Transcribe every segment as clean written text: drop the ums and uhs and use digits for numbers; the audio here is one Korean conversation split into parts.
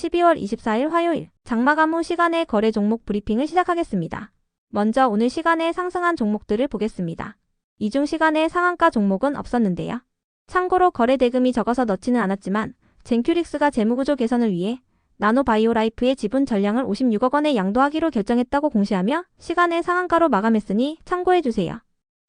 12월 24일 화요일 장마감 후 시간의 거래 종목 브리핑을 시작하겠습니다. 먼저 오늘 시간에 상승한 종목들을 보겠습니다. 이 중 시간에 상한가 종목은 없었는데요. 참고로 거래 대금이 적어서 넣지는 않았지만 젠큐릭스가 재무구조 개선을 위해 나노바이오라이프의 지분 전량을 56억 원에 양도하기로 결정했다고 공시하며 시간의 상한가로 마감했으니 참고해주세요.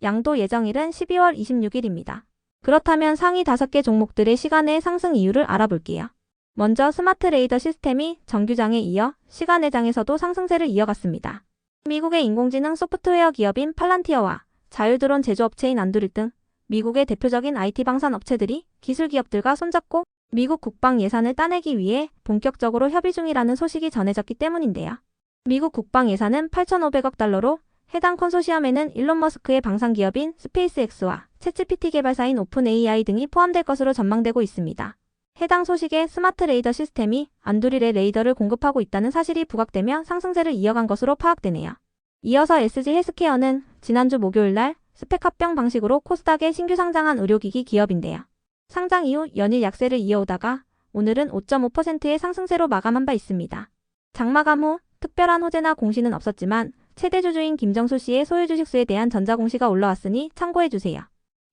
양도 예정일은 12월 26일입니다. 그렇다면 상위 5개 종목들의 시간의 상승 이유를 알아볼게요. 먼저 스마트 레이더 시스템이 정규장에 이어 시간외장에서도 상승세를 이어갔습니다. 미국의 인공지능 소프트웨어 기업인 팔란티어와 자율드론 제조업체인 안두릴 등 미국의 대표적인 IT 방산 업체들이 기술 기업들과 손잡고 미국 국방 예산을 따내기 위해 본격적으로 협의 중이라는 소식이 전해졌기 때문인데요. 미국 국방 예산은 8,500억 달러로 해당 컨소시엄에는 일론 머스크의 방산 기업인 스페이스X와 챗GPT 개발사인 오픈 AI 등이 포함될 것으로 전망되고 있습니다. 해당 소식에 스마트 레이더 시스템이 안두릴의 레이더를 공급하고 있다는 사실이 부각되며 상승세를 이어간 것으로 파악되네요. 이어서 SG 헬스케어는 지난주 목요일 날 스펙 합병 방식으로 코스닥에 신규 상장한 의료기기 기업인데요. 상장 이후 연일 약세를 이어오다가 오늘은 5.5%의 상승세로 마감한 바 있습니다. 장마감 후 특별한 호재나 공시는 없었지만 최대 주주인 김정수 씨의 소유 주식수에 대한 전자공시가 올라왔으니 참고해주세요.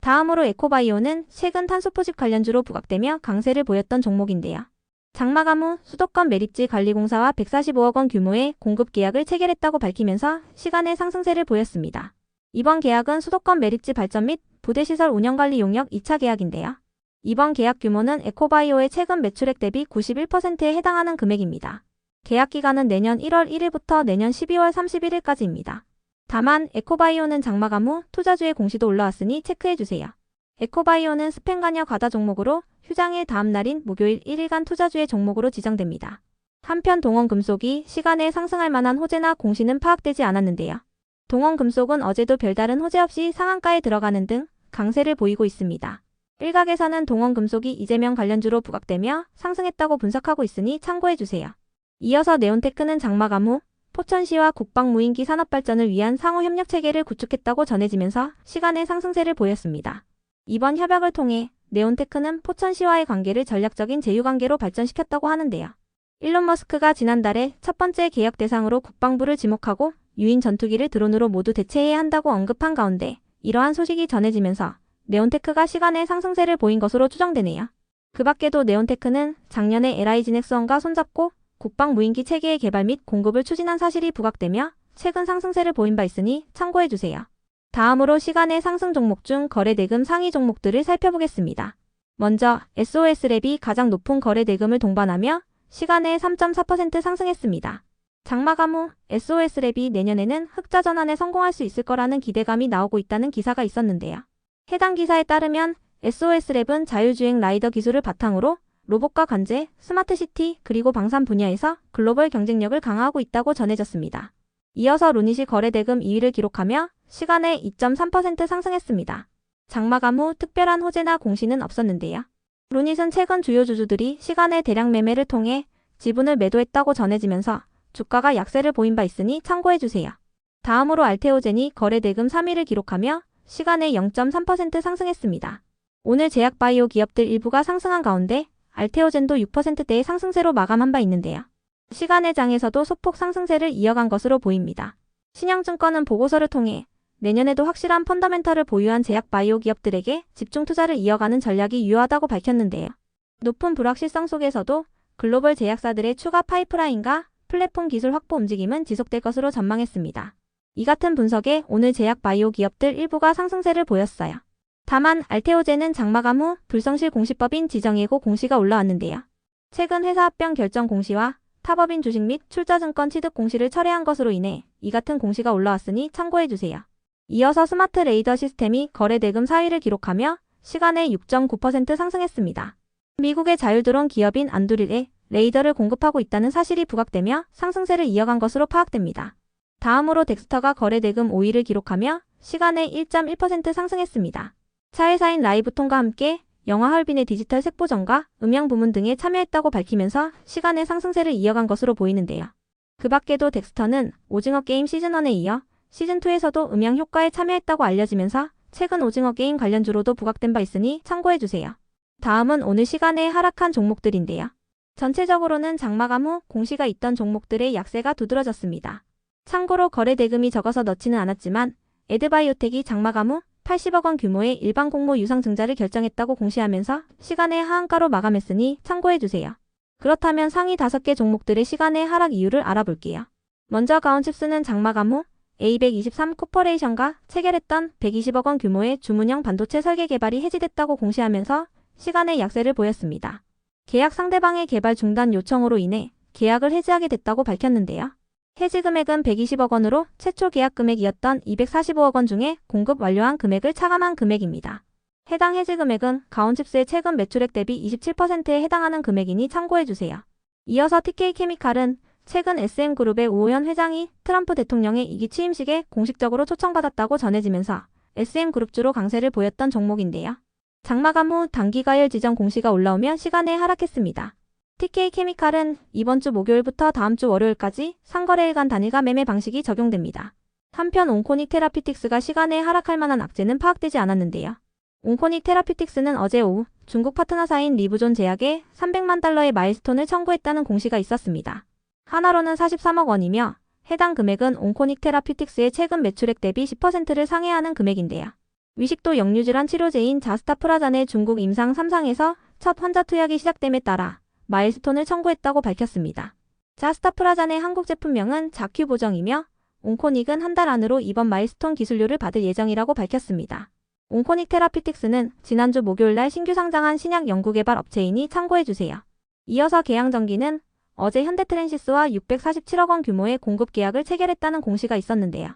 다음으로 에코바이오는 최근 탄소포집 관련주로 부각되며 강세를 보였던 종목인데요. 장마감 후 수도권 매립지 관리공사와 145억 원 규모의 공급 계약을 체결했다고 밝히면서 시간의 상승세를 보였습니다. 이번 계약은 수도권 매립지 발전 및 부대시설 운영관리 용역 2차 계약인데요. 이번 계약 규모는 에코바이오의 최근 매출액 대비 91%에 해당하는 금액입니다. 계약 기간은 내년 1월 1일부터 내년 12월 31일까지입니다. 다만 에코바이오는 장마감 후 투자주의 공시도 올라왔으니 체크해주세요. 에코바이오는 스팸간여 과다 종목으로 휴장일 다음 날인 목요일 1일간 투자주의 종목으로 지정됩니다. 한편 동원금속이 시간에 상승할 만한 호재나 공시는 파악되지 않았는데요. 동원금속은 어제도 별다른 호재 없이 상한가에 들어가는 등 강세를 보이고 있습니다. 일각에서는 동원금속이 이재명 관련주로 부각되며 상승했다고 분석하고 있으니 참고해주세요. 이어서 네온테크는 장마감 후 포천시와 국방무인기 산업발전을 위한 상호 협력 체계를 구축했다고 전해지면서 시간의 상승세를 보였습니다. 이번 협약을 통해 네온테크는 포천시와의 관계를 전략적인 제휴관계로 발전시켰다고 하는데요. 일론 머스크가 지난달에 첫 번째 계약 대상으로 국방부를 지목하고 유인 전투기를 드론으로 모두 대체해야 한다고 언급한 가운데 이러한 소식이 전해지면서 네온테크가 시간의 상승세를 보인 것으로 추정되네요. 그 밖에도 네온테크는 작년에 LI지넥스원과 손잡고 국방 무인기 체계의 개발 및 공급을 추진한 사실이 부각되며 최근 상승세를 보인 바 있으니 참고해주세요. 다음으로 시간의 상승 종목 중 거래 대금 상위 종목들을 살펴보겠습니다. 먼저 SOS랩이 가장 높은 거래 대금을 동반하며 시간에 3.4% 상승했습니다. 장마감 후 SOS랩이 내년에는 흑자 전환에 성공할 수 있을 거라는 기대감이 나오고 있다는 기사가 있었는데요. 해당 기사에 따르면 SOS랩은 자율주행 라이더 기술을 바탕으로 로봇과 관제, 스마트시티, 그리고 방산 분야에서 글로벌 경쟁력을 강화하고 있다고 전해졌습니다. 이어서 루닛이 거래 대금 2위를 기록하며 시간에 2.3% 상승했습니다. 장마감 후 특별한 호재나 공시는 없었는데요. 루닛은 최근 주요 주주들이 시간의 대량 매매를 통해 지분을 매도했다고 전해지면서 주가가 약세를 보인 바 있으니 참고해주세요. 다음으로 알테오젠이 거래 대금 3위를 기록하며 시간에 0.3% 상승했습니다. 오늘 제약바이오 기업들 일부가 상승한 가운데 알테오젠도 6%대의 상승세로 마감한 바 있는데요. 시간의 장에서도 소폭 상승세를 이어간 것으로 보입니다. 신영증권은 보고서를 통해 내년에도 확실한 펀더멘털을 보유한 제약바이오 기업들에게 집중 투자를 이어가는 전략이 유효하다고 밝혔는데요. 높은 불확실성 속에서도 글로벌 제약사들의 추가 파이프라인과 플랫폼 기술 확보 움직임은 지속될 것으로 전망했습니다. 이 같은 분석에 오늘 제약바이오 기업들 일부가 상승세를 보였어요. 다만 알테오젠은 장마감 후 불성실 공시법인 지정예고 공시가 올라왔는데요. 최근 회사 합병 결정 공시와 타법인 주식 및 출자증권 취득 공시를 철회한 것으로 인해 이 같은 공시가 올라왔으니 참고해주세요. 이어서 스마트 레이더 시스템이 거래 대금 4위를 기록하며 시간에 6.9% 상승했습니다. 미국의 자율드론 기업인 안두릴에 레이더를 공급하고 있다는 사실이 부각되며 상승세를 이어간 것으로 파악됩니다. 다음으로 덱스터가 거래 대금 5위를 기록하며 시간에 1.1% 상승했습니다. 차회사인 라이브톤과 함께 영화 헐빈의 디지털 색보전과 음향 부문 등에 참여했다고 밝히면서 시간의 상승세를 이어간 것으로 보이는데요. 그 밖에도 덱스터는 오징어 게임 시즌1에 이어 시즌2에서도 음향 효과에 참여했다고 알려지면서 최근 오징어 게임 관련주로도 부각된 바 있으니 참고해주세요. 다음은 오늘 시간에 하락한 종목들인데요. 전체적으로는 장마감 후 공시가 있던 종목들의 약세가 두드러졌습니다. 참고로 거래 대금이 적어서 넣지는 않았지만 에드바이오텍이 장마감 후 80억 원 규모의 일반 공모 유상증자를 결정했다고 공시하면서 시간의 하한가로 마감했으니 참고해주세요. 그렇다면 상위 5개 종목들의 시간의 하락 이유를 알아볼게요. 먼저 가온칩스는 장마감 후 A123 코퍼레이션과 체결했던 120억 원 규모의 주문형 반도체 설계 개발이 해지됐다고 공시하면서 시간의 약세를 보였습니다. 계약 상대방의 개발 중단 요청으로 인해 계약을 해지하게 됐다고 밝혔는데요. 해지 금액은 120억 원으로 최초 계약 금액이었던 245억 원 중에 공급 완료한 금액을 차감한 금액입니다. 해당 해지 금액은 가온칩스의 최근 매출액 대비 27%에 해당하는 금액이니 참고해주세요. 이어서 TK케미칼은 최근 SM그룹의 오호연 회장이 트럼프 대통령의 2기 취임식에 공식적으로 초청받았다고 전해지면서 SM그룹주로 강세를 보였던 종목인데요. 장마감 후 단기가열 지정 공시가 올라오며 시간에 하락했습니다. TK케미칼은 이번 주 목요일부터 다음 주 월요일까지 상거래일간 단일가 매매 방식이 적용됩니다. 한편 온코닉 테라피틱스가 시간에 하락할 만한 악재는 파악되지 않았는데요. 온코닉 테라피틱스는 어제 오후 중국 파트너사인 리브존 제약에 300만 달러의 마일스톤을 청구했다는 공시가 있었습니다. 하나로는 43억 원이며 해당 금액은 온코닉 테라피틱스의 최근 매출액 대비 10%를 상회하는 금액인데요. 위식도 역류질환 치료제인 자스타프라잔의 중국 임상 3상에서 첫 환자 투약이 시작됨에 따라 마일스톤을 청구했다고 밝혔습니다. 자스타프라잔의 한국 제품명은 자큐보정이며 온코닉은 한 달 안으로 이번 마일스톤 기술료를 받을 예정이라고 밝혔습니다. 온코닉 테라피틱스는 지난주 목요일날 신규 상장한 신약 연구개발 업체이니 참고해주세요. 이어서 계양전기는 어제 현대트랜시스와 647억 원 규모의 공급 계약을 체결했다는 공시가 있었는데요.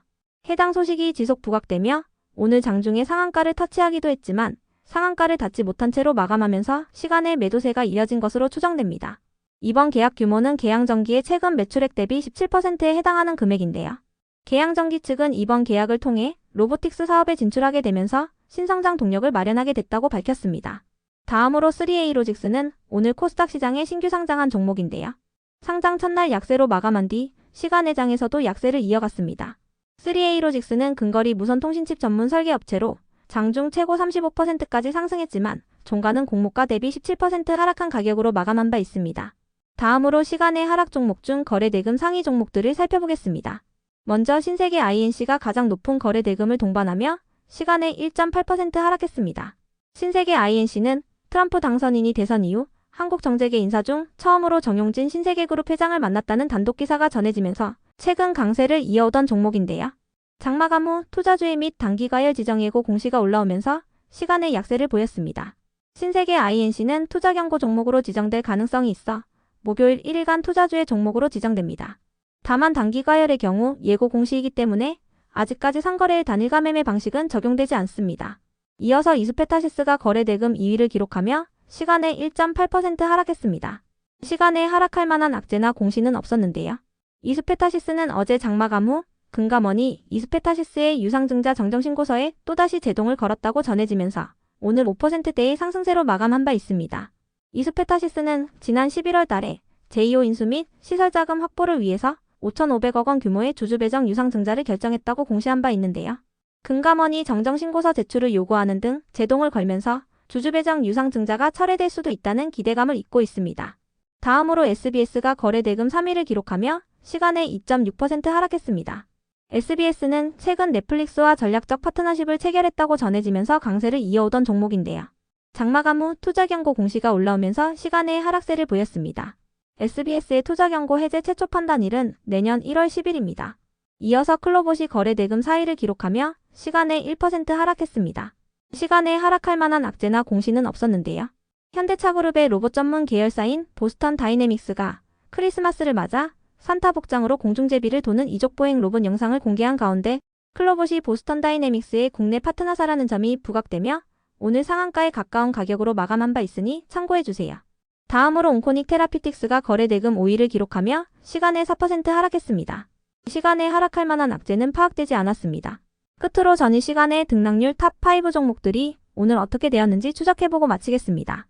해당 소식이 지속 부각되며 오늘 장중에 상한가를 터치하기도 했지만 상한가를 닿지 못한 채로 마감하면서 시간의 매도세가 이어진 것으로 추정됩니다. 이번 계약 규모는 계양전기의 최근 매출액 대비 17%에 해당하는 금액인데요. 계양전기 측은 이번 계약을 통해 로보틱스 사업에 진출하게 되면서 신성장 동력을 마련하게 됐다고 밝혔습니다. 다음으로 3A로직스는 오늘 코스닥 시장에 신규 상장한 종목인데요. 상장 첫날 약세로 마감한 뒤 시간외장에서도 약세를 이어갔습니다. 3A로직스는 근거리 무선통신칩 전문 설계업체로 장중 최고 35%까지 상승했지만 종가는 공모가 대비 17% 하락한 가격으로 마감한 바 있습니다. 다음으로 시간의 하락 종목 중 거래 대금 상위 종목들을 살펴보겠습니다. 먼저 신세계 INC가 가장 높은 거래 대금을 동반하며 시간에 1.8% 하락했습니다. 신세계 INC는 트럼프 당선인이 대선 이후 한국 정재계 인사 중 처음으로 정용진 신세계그룹 회장을 만났다는 단독 기사가 전해지면서 최근 강세를 이어오던 종목인데요. 장마감 후 투자주의 및 단기가열 지정 예고 공시가 올라오면서 시간의 약세를 보였습니다. 신세계 INC는 투자 경고 종목으로 지정될 가능성이 있어 목요일 1일간 투자주의 종목으로 지정됩니다. 다만 단기가열의 경우 예고 공시이기 때문에 아직까지 상거래일 단일가 매매 방식은 적용되지 않습니다. 이어서 이스페타시스가 거래 대금 2위를 기록하며 시간에 1.8% 하락했습니다. 시간에 하락할 만한 악재나 공시는 없었는데요. 이스페타시스는 어제 장마감 후 금감원이 이스페타시스의 유상증자 정정신고서에 또다시 제동을 걸었다고 전해지면서 오늘 5%대의 상승세로 마감한 바 있습니다. 이스페타시스는 지난 11월 달에 제2호 인수 및 시설자금 확보를 위해서 5,500억 원 규모의 주주배정 유상증자를 결정했다고 공시한 바 있는데요. 금감원이 정정신고서 제출을 요구하는 등 제동을 걸면서 주주배정 유상증자가 철회될 수도 있다는 기대감을 잇고 있습니다. 다음으로 SBS가 거래 대금 3위를 기록하며 시간에 2.6% 하락했습니다. SBS는 최근 넷플릭스와 전략적 파트너십을 체결했다고 전해지면서 강세를 이어오던 종목인데요. 장마감 후 투자 경고 공시가 올라오면서 시간의 하락세를 보였습니다. SBS의 투자 경고 해제 최초 판단일은 내년 1월 10일입니다. 이어서 클로봇이 거래 대금 4위를 기록하며 시간에 1% 하락했습니다. 시간에 하락할 만한 악재나 공시는 없었는데요. 현대차그룹의 로봇 전문 계열사인 보스턴 다이내믹스가 크리스마스를 맞아 산타 복장으로 공중제비를 도는 이족보행 로봇 영상을 공개한 가운데 클로봇이 보스턴 다이내믹스의 국내 파트너사라는 점이 부각되며 오늘 상한가에 가까운 가격으로 마감한 바 있으니 참고해주세요. 다음으로 온코닉 테라피틱스가 거래 대금 5위를 기록하며 시간에 4% 하락했습니다. 시간에 하락할 만한 악재는 파악되지 않았습니다. 끝으로 전일 시간의 등락률 탑5 종목들이 오늘 어떻게 되었는지 추적해보고 마치겠습니다.